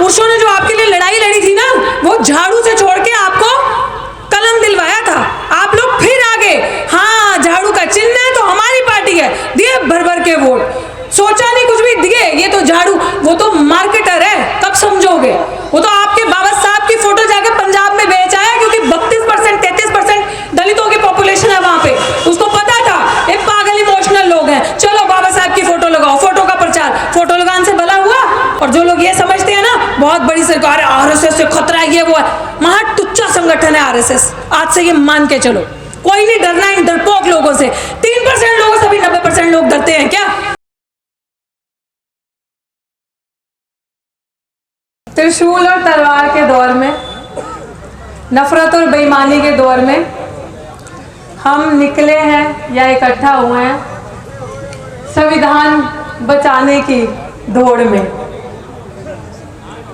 पुरुषों ने जो आपके लिए लड़ाई लड़ी थी ना, वो झाड़ू से छोड़ के आपको कलम दिलवाया था। आप लोग फिर आ गए, हाँ झाड़ू का चिन्ह है तो हमारी पार्टी है, दिए भर भर के वोट, सोचा नहीं कुछ भी दिए। ये तो झाड़ू, वो तो मार्केटर है, कब समझोगे? वो तो आपके बाबा साहब की फोटो जाके पंजाब में बेच आया, क्योंकि 32% 33% दलितों की पॉपुलेशन है वहां पे। उसको पता था ये पागल इमोशनल लोग हैं, चलो बाबा साहब की फोटो लगाओ, फोटो का प्रचार, फोटो लगाने से भला हुआ। और जो लोग ये समझते हैं ना बहुत बड़ी सरकार है, आरएसएस से खतरा है, ये वो है, महा टुच्चा संगठन है आरएसएस। आज से ये मान के चलो, कोई नहीं डरना इन डरपोक लोगों से। 3% लोगों से भी 90% लोग डरते हैं क्या? त्रिशूल और तलवार के दौर में, नफरत और बेईमानी के दौर में हम निकले हैं या इकट्ठा हुए हैं संविधान बचाने की दौड़ में,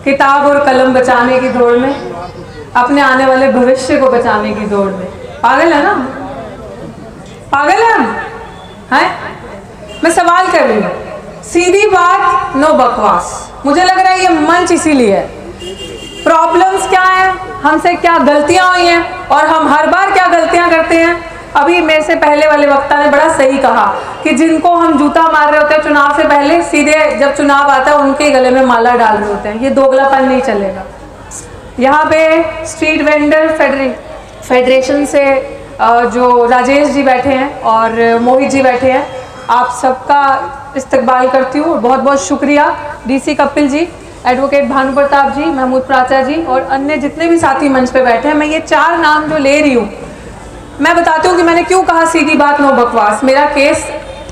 किताब और कलम बचाने की दौड़ में, अपने आने वाले भविष्य को बचाने की दौड़ में। पागल है ना, पागल है हम, हैं? मैं सवाल कर रही हूँ, सीधी बात, नो बकवास। मुझे लग रहा है ये मंच इसीलिए है। प्रॉब्लम्स क्या है, हमसे क्या गलतियां हुई हैं और हम हर बार क्या गलतियां करते हैं। अभी मेरे से पहले वाले वक्ता ने बड़ा सही कहा कि जिनको हम जूता मार रहे होते हैं चुनाव से पहले, सीधे जब चुनाव आता है उनके गले में माला डाल रहे होते हैं। ये दोगलापन नहीं चलेगा। यहाँ पे स्ट्रीट वेंडर फेडरेशन से जो राजेश जी बैठे हैं और मोहित जी बैठे हैं, आप सबका इस्तकबाल करती हूँ। बहुत बहुत शुक्रिया डीसी कपिल जी, एडवोकेट भानु प्रताप जी, महमूद प्राचा जी और अन्य जितने भी साथी मंच पे बैठे हैं। मैं ये 4 नाम जो ले रही हूँ, मैं बताती हूँ कि मैंने क्यों कहा सीधी बात नो बकवास। मेरा केस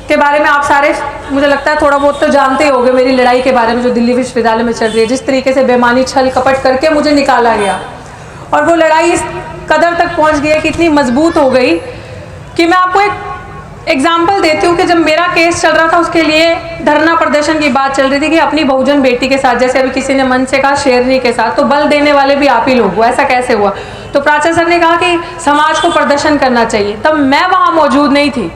के बारे में आप सारे मुझे लगता है थोड़ा बहुत तो जानते होंगे, मेरी लड़ाई के बारे में जो दिल्ली विश्वविद्यालय में चल रही है, जिस तरीके से बेमानी छल कपट करके मुझे निकाला गया। और वो लड़ाई इस कदर तक पहुँच गई है कि इतनी मजबूत हो गई कि मैं आपको एक एग्जाम्पल देती हूँ कि जब मेरा केस चल रहा था उसके लिए धरना प्रदर्शन की बात चल रही थी कि अपनी बहुजन बेटी के साथ, जैसे अभी किसी ने मन से कहा शेरनी के साथ, तो बल देने वाले भी आप ही लोग हो। ऐसा कैसे हुआ? तो प्राचा सर ने कहा कि समाज को प्रदर्शन करना चाहिए। तब मैं वहाँ मौजूद नहीं थी,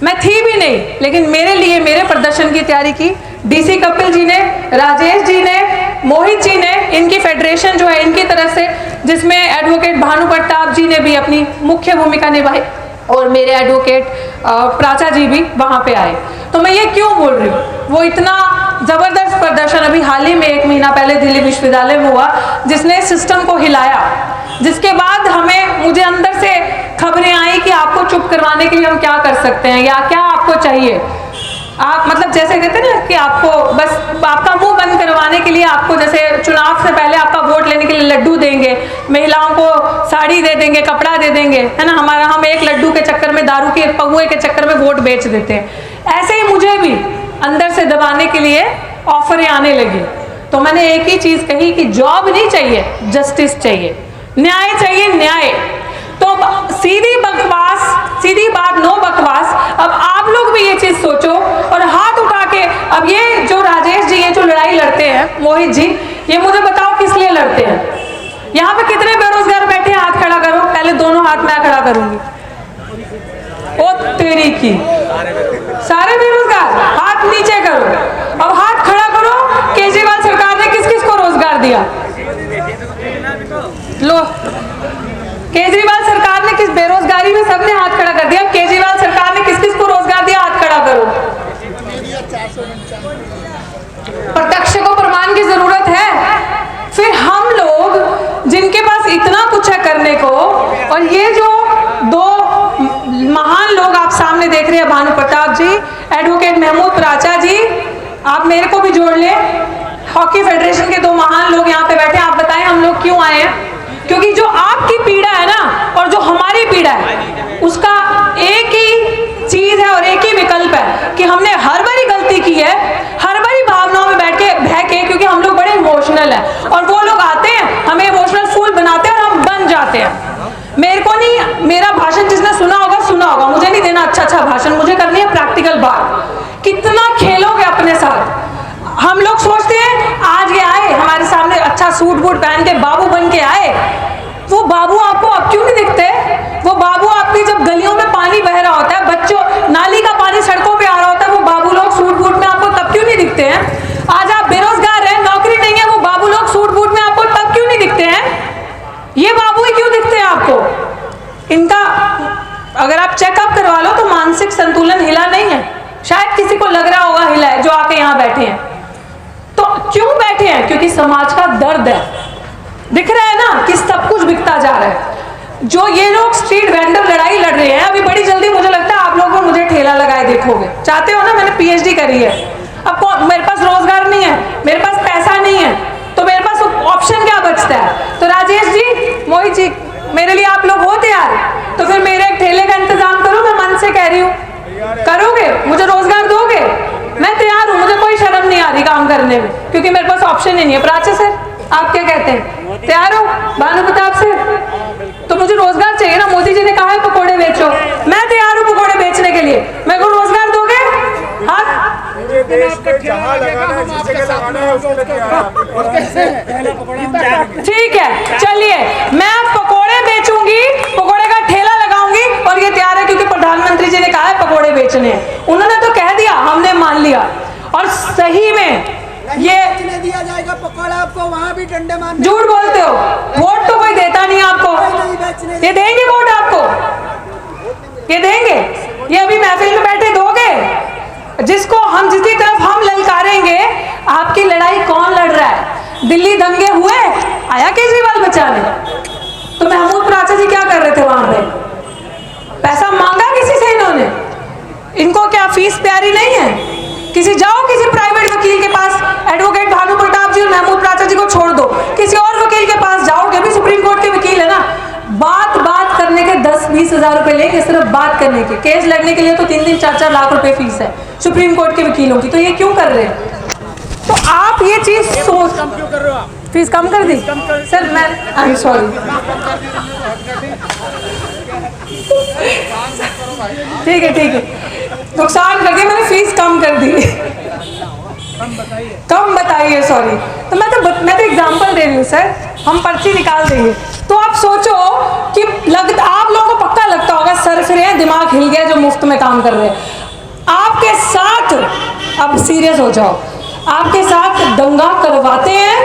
मैं थी भी नहीं, लेकिन मेरे लिए मेरे प्रदर्शन की तैयारी की डीसी कपिल जी ने, राजेश जी ने, मोहित जी ने, इनकी फेडरेशन जो है इनकी तरफ से, जिसमें एडवोकेट भानु प्रताप जी ने भी अपनी मुख्य भूमिका निभाई और मेरे एडवोकेट प्राचा जी भी वहाँ पे आए। तो मैं ये क्यों बोल रही हूँ, वो इतना ज़बरदस्त प्रदर्शन अभी हाल ही में 1 महीना पहले दिल्ली विश्वविद्यालय में हुआ, जिसने सिस्टम को हिलाया, जिसके बाद मुझे अंदर से खबरें आई कि आपको चुप करवाने के लिए हम क्या कर सकते हैं या क्या आपको चाहिए। आप मतलब जैसे कहते हैं ना कि आपको बस आपका मुंह बंद करवाने के लिए, आपको जैसे चुनाव से पहले आपका वोट लेने के लिए लड्डू देंगे, महिलाओं को साड़ी दे देंगे, कपड़ा दे देंगे, है ना। हम एक लड्डू के चक्कर में, दारू के पगुए के चक्कर में वोट बेच देते हैं। ऐसे ही मुझे भी अंदर से दबाने के लिए ऑफरें आने लगी। तो मैंने एक ही चीज कही कि जॉब नहीं चाहिए, जस्टिस चाहिए, न्याय चाहिए, न्याय। तो सीधी बात नो बकवास। अब आप लोग भी ये चीज सोचो और हाथ उठा के, अब ये जो राजेश जी ये जो लड़ाई लड़ते हैं, मोहित जी, ये मुझे बताओ किस लिए लड़ते हैं? यहाँ पे कितने बेरोजगार बैठे हैं? हाथ खड़ा करो। पहले दोनों हाथ मैं खड़ा करूंगी। ओ तेरी की, सारे बेरोजगार हाथ नीचे करो। अब हाथ खड़ा करो, केजरीवाल सरकार ने किस किस को रोजगार दिया? लो, केजरीवाल सरकार ने किस, बेरोजगारी में सबने हाथ खड़ा कर दिया। केजरीवाल सरकार ने किस किस को रोजगार दिया? हाथ खड़ा करो। प्रत्यक्ष को प्रमाण की जरूरत है। फिर हम लोग जिनके पास इतना कुछ है करने को, और ये जो 2 महान लोग आप सामने देख रहे हैं, भानु प्रताप जी, एडवोकेट महमूद प्राचा जी, आप मेरे को भी जोड़ ले, हॉकी फेडरेशन के 2 महान लोग यहाँ पे बैठे। आप बताएं हम लोग क्यों आए हैं? क्योंकि जो आपकी पीड़ा है ना और जो हमारी पीड़ा है, उसका एक ही चीज है और एक ही विकल्प है कि हमने हर बारी गलती की है, हर बारी भावनाओं में बैठ के बहके, क्योंकि हम लोग बड़े इमोशनल हैं और वो लोग आते हैं हमें इमोशनल फूल बनाते हैं और हम बन जाते हैं। मेरे को नहीं, मेरा भाषण जिसने सुना होगा, मुझे नहीं देना अच्छा भाषण, मुझे करनी है प्रैक्टिकल बात। कितना खेलोगे अपने साथ? हम लोग सोचते हैं आज ये आए हमारे सामने, अच्छा सूट बूट पहन के बाबू बन के आए। वो बाबू आपको अब क्यों नहीं दिखते? वो बाबू आपकी जब गलियों में पानी बह रहा होता है, बच्चों नाली का पानी सड़कों पे आ रहा होता है, वो बाबू लोग सूट बूट में आपको तब क्यों नहीं दिखते हैं? आज आप बेरोजगार हैं, नौकरी नहीं है, वो बाबू लोग चेकअप करवा लो तो मानसिक संतुलन हिला नहीं है। शायद किसी को लग रहा होगा हिला है जो आके यहाँ बैठे हैं। तो क्यों बैठे हैं? क्योंकि समाज का दर्द है। दिख रहा है ना कि सब कुछ बिकता जा रहा है। जो ये लोग स्ट्रीट वेंडर लड़ाई लड़ रहे हैं, अभी बड़ी जल्दी मुझे लगता है आप लोग मुझे ठेला लगाए देखोगे। चाहते हो ना? मैंने पीएचडी करी है। अब मेरे पास रोजगार नहीं है, मेरे पास पैसा नहीं है, तो मेरे पास ऑप्शन क्या बचता है? तो राजेश जी, मोहित जी, मेरे लिए आप लोग हो तैयार? तो फिर मेरे एक ठेले का इंतजाम करो। मैं मन से कह रही हूँ, करोगे? मुझे रोजगार दोगे? मैं तैयार हूँ, मुझे कोई शर्म नहीं आ रही काम करने में, क्योंकि मेरे पास ऑप्शन ही नहीं है। प्राची सर, आप क्या कहते हैं? तैयार हो? भानु प्रताप सर, तो मुझे रोजगार चाहिए ना। मोदी जी ने कहा है पकोड़े बेचो, मैं तैयार हूँ पकोड़े बेचने के लिए। मेरे को रोजगार दोगे? हाँ, ठीक है, चलिए मैं अब पकोड़े बेचूंगी, पकोड़े का ठेला लगाऊंगी, और ये तैयार है क्योंकि प्रधानमंत्री जी ने कहा है पकोड़े बेचने हैं। उन्होंने तो कह दिया, हमने मान लिया। और सही में ये दिया जाएगा पकौड़ा आपको, वहाँ भी डंडे मारने। झूठ बोलते हो, वोट तो कोई देता नहीं आपको। ये देंगे वोट आपको? ये देंगे? ये अभी महफिल में बैठे दोगे? जिसको हम, जिसकी तरफ हम ललकारेंगे, आपकी लड़ाई कौन लड़ रहा है? दिल्ली दंगे हुए, आया केजरीवाल बचाने। तो महमूद प्राचा जी क्या कर रहे थे वहां पे? पैसा मांगा किसी से इन्होंने? इनको क्या फीस प्यारी नहीं है? किसी जाओ किसी प्राइवेट वकील के पास, एडवोकेट भानु प्रताप जी और महमूद प्राचा जी को छोड़ दो, किसी और वकील के पास जाओ, कि भी सुप्रीम कोर्ट के वकील है ना। बात करने के 10-20 हजार रुपए लेंगे, सिर्फ बात करने के। केस लड़ने के लिए तो 3-3, 4-4 लाख रुपए फीस है सुप्रीम कोर्ट के वकीलों की। तो ये क्यों कर रहे हैं? तो आप ये चीज सोच, क्यों कर रहे हो आप? फीस कम कर दी सर? मैं आई एम सॉरी, ठीक है, नुकसान कर दिया मैंने, फीस कम कर दी। कम बताइए, सॉरी। तो मैं तो एग्जांपल दे रही हूँ सर, हम पर्ची निकाल देंगे। तो आप सोचो कि आप लोगों को पक्का लगता होगा सर फिर हैं, दिमाग हिल गया जो मुफ्त में काम कर रहे हैं। आपके साथ, अब सीरियस हो जाओ, आपके साथ दंगा करवाते हैं,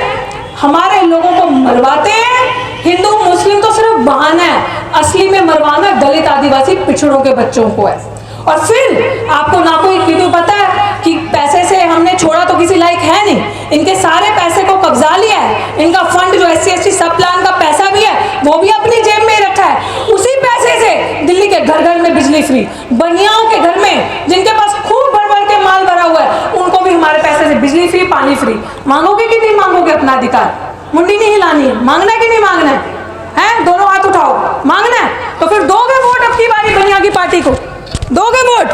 हमारे लोगों को मरवाते हैं। हिंदू मुस्लिम तो सिर्फ बहाना है, असली में मरवाना दलित आदिवासी पिछड़ों के बच्चों को है। और फिर आपको ना कोई क्यों पता है कि पैसे से हमने छोड़ा तो किसी लायक है नहीं, इनके सारे पैसे को कब्जा लिया है। इनका फंड जो SC/ST सब प्लान का पैसा भी है, वो भी अपनी जेब में रखा है। उसी पैसे से दिल्ली के घर घर में बिजली फ्री, बनियाओं के घर में जिनके पास खूब भर भर के माल भरा हुआ है, उनको भी हमारे पैसे से बिजली फ्री, पानी फ्री। मांगोगे कि नहीं मांगोगे अपना अधिकार? मुंडी नहीं हिलानी है, मांगना है कि नहीं मांगना है? दोनों हाथ उठाओ, मांगना है तो फिर दोगे वोट अब की बारी बनिया की पार्टी को? दोगे वोट?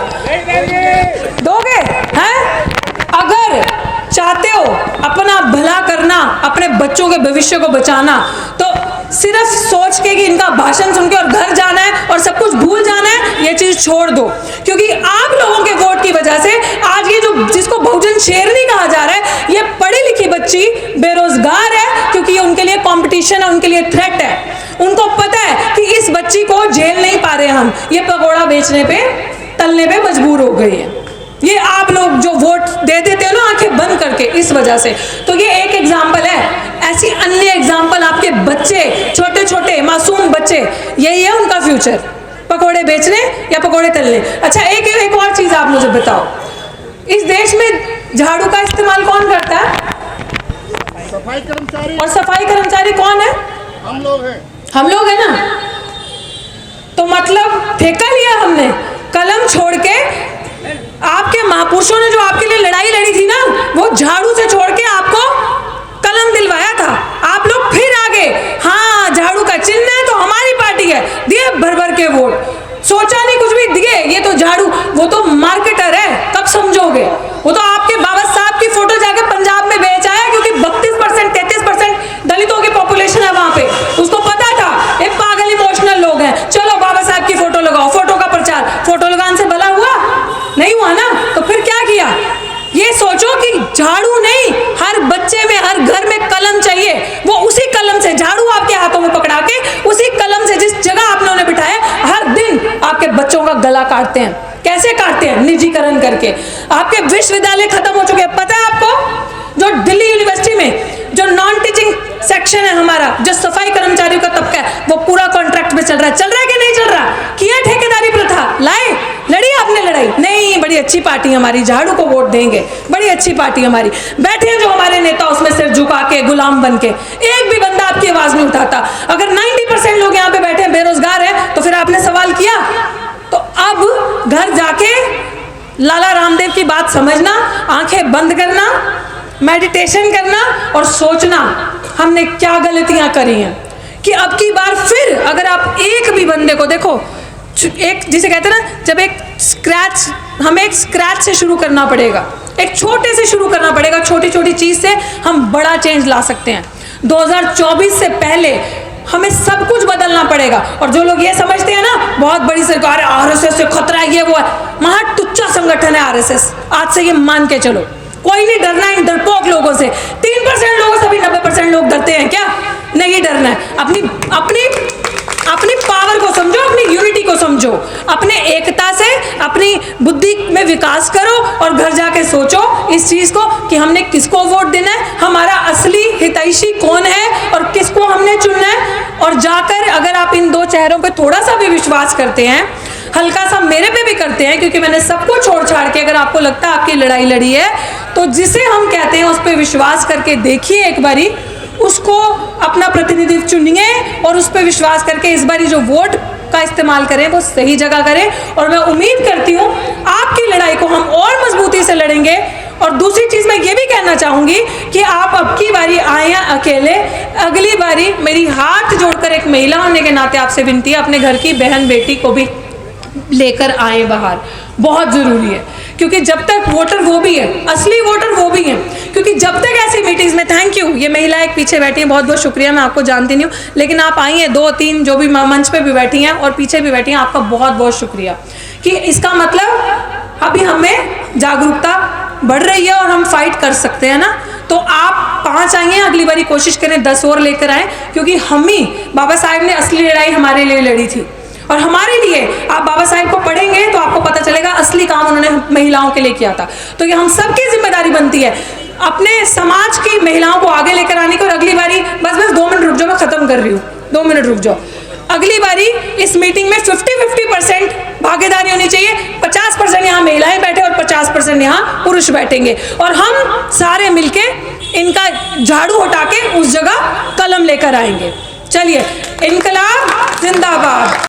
दोगे? हैं? अगर चाहते हो अपना भला करना, अपने बच्चों के भविष्य को बचाना, तो सिर्फ सोच के कि इनका भाषण सुन के और घर जाना है और सब कुछ भूल जाना है, ये चीज छोड़ दो। क्योंकि आप लोगों के वोट की वजह से आज ये जो जिसको बहुजन शेरनी कहा जा रहा है, ये पढ़ी लिखी बच्ची बेरोजगार है, क्योंकि ये उनके लिए कंपटीशन है, उनके लिए थ्रेट है। उनको पता है कि इस बच्ची को झेल नहीं पा रहे हम, ये पकौड़ा बेचने पे, तलने पे मजबूर हो गई है। ये आप लोग जो वोट दे देते हो ना आंखें बंद करके, इस वजह से। तो ये एक एग्जाम्पल है, ऐसी अन्य एग्जाम्पल आपके बच्चे, छोटे छोटे मासूम बच्चे, यही है उनका फ्यूचर, पकोड़े बेचने या पकोड़े तलने। अच्छा, एक और चीज आप मुझे बताओ, इस देश में झाड़ू का इस्तेमाल कौन करता है? सफाई कर्मचारी। और सफाई कर्मचारी कौन है? हम लोग हैं। हम लोग हैं ना। तो मतलब ठेका लिया हमने, कलम छोड़ के। आपके महापुरुषों ने जो आपके लिए लड़ाई लड़ी थी ना, वो झाड़ू से छोड़ के आपको कलम दिलवाया था। आप लोग फिर आगे, हाँ झाड़ू का चिन्ह है तो हमारी पार्टी है, दिए भर भर के वोट। सोचा नहीं कुछ भी, दिए। ये तो झाड़ू, वो तो मार्केटर है, कब समझोगे? वो तो आपके बाबा साहब की फोटो जाके पंजाब में बेच आया, क्योंकि 32% 33% दलितों की पॉपुलेशन है वहां पे। उसको पता था ये पागल इमोशनल लोग हैं, चलो बाबा साहब की फोटो लगाओ, फोटो का प्रचार। फोटो लगाने से भला हुआ? नहीं हुआ ना। तो फिर क्या किया? ये सोचो कि झाड़ू नहीं, हर बच्चे में, हर घर में कलम चाहिए। वो उसी कलम से, झाड़ू आपके हाथों में पकड़ा के, उसी कलम से जिस जगह आपने उन्हें बिठाया, हर दिन आपके बच्चों का गला काटते हैं। कैसे काटते हैं? निजीकरण करके। आपके विश्वविद्यालय खत्म हो चुके हैं, पता है आपको? जो दिल्ली यूनिवर्सिटी में जो नॉन टीचिंग सेक्शन है हमारा, जो सफाई कर्मचारियों का तबका है, वो पूरा कॉन्ट्रैक्ट में चल रहा है। चल रहा है कि नहीं चल रहा? किया ठेकेदारी प्रथा। बड़ी अच्छी पार्टी हमारी, झाड़ू को वोट देंगे, बड़ी अच्छी पार्टी हमारी। बैठे हैं जो हमारे नेता उसमें सिर झुका के, गुलाम बन के, एक भी बंदा आपकी आवाज नहीं उठाता। अगर 90% लोग यहाँ पे बैठे हैं बेरोजगार हैं, तो फिर आपने सवाल किया? तो अब घर जाके लाला रामदेव की बात समझना, आंखें बंद करना, मेडिटेशन करना और सोचना हमने क्या गलतियां करी हैं, कि अब की बार फिर अगर आप एक भी बंदे को देखो, एक जिसे कहते हैं ना, जब हमें एक स्क्रैच से शुरू करना पड़ेगा, एक छोटे से शुरू करना पड़ेगा, छोटी छोटी चीज से हम बड़ा चेंज ला सकते हैं। 2024 से पहले हमें सब कुछ बदलना पड़ेगा। और जो लोग ये समझते हैं ना बहुत बड़ी सरकार है, आरएसएस से खतरा है, ये वो है, महा तुच्चा संगठन है आरएसएस। आज से ये मान के चलो, कोई नहीं डरना इन डरपोक लोगों से। 3% लोगों से भी 90% लोग डरते हैं क्या? नहीं डरना है। अपनी पावर को समझो, अपनी यूनिटी को समझो, अपने एकता से अपनी बुद्धि में विकास करो और घर जाके सोचो इस चीज को कि हमने किसको वोट देना है, हमारा असली हितैषी कौन है और किसको हमने चुनना है। और जाकर अगर आप इन दो चेहरों पे थोड़ा सा भी विश्वास करते हैं, हल्का सा मेरे पे भी करते हैं, क्योंकि मैंने सबको छोड़ छाड़ के, अगर आपको लगता है आपकी लड़ाई लड़ी है, तो जिसे हम कहते हैं उस पर विश्वास करके देखिए एक बारी, उसको अपना प्रतिनिधित्व चुनिए और उस पर विश्वास करके इस बारी जो वोट का इस्तेमाल करें वो सही जगह करें। और मैं उम्मीद करती हूँ आपकी लड़ाई को हम और मजबूती से लड़ेंगे। और दूसरी चीज मैं ये भी कहना चाहूंगी कि आप अब की बारी आए अकेले, अगली बारी मेरी हाथ जोड़कर एक महिला होने के नाते आपसे विनती है, अपने घर की बहन बेटी को भी लेकर आए बाहर, बहुत जरूरी है। क्योंकि जब तक वोटर वो भी है, असली वोटर वो भी है, क्योंकि जब तक ऐसी मीटिंग्स में, थैंक यू, ये महिला एक पीछे बैठी है, बहुत बहुत शुक्रिया, मैं आपको जानती नहीं हूँ, लेकिन आप आई हैं, 2-3 जो भी मंच पे भी बैठी हैं और पीछे भी बैठी हैं, आपका बहुत बहुत शुक्रिया। कि इसका मतलब अभी हमें जागरूकता बढ़ रही है और हम फाइट कर सकते हैं ना। तो आप 5 आई हैं, अगली बारी कोशिश करें 10 और लेकर आए, क्योंकि हम ही, बाबा साहेब ने असली लड़ाई हमारे लिए लड़ी थी और हमारे लिए आप बाबा साहेब को पढ़ेंगे तो आपको पता चलेगा असली काम उन्होंने महिलाओं के लिए किया था। तो ये हम सबकी जिम्मेदारी बनती है अपने समाज की महिलाओं को आगे लेकर आने की। और अगली बारी, बस 2 मिनट रुक जाओ, मैं खत्म कर रही हूँ, 2 मिनट रुक जाओ। अगली बारी इस मीटिंग में 50-50% भागीदारी होनी चाहिए। 50% यहाँ महिलाएं बैठे और 50% यहाँ पुरुष बैठेंगे और हम सारे मिलके इनका झाड़ू हटा के उस जगह कलम लेकर आएंगे। चलिए, इनकलाब जिंदाबाद।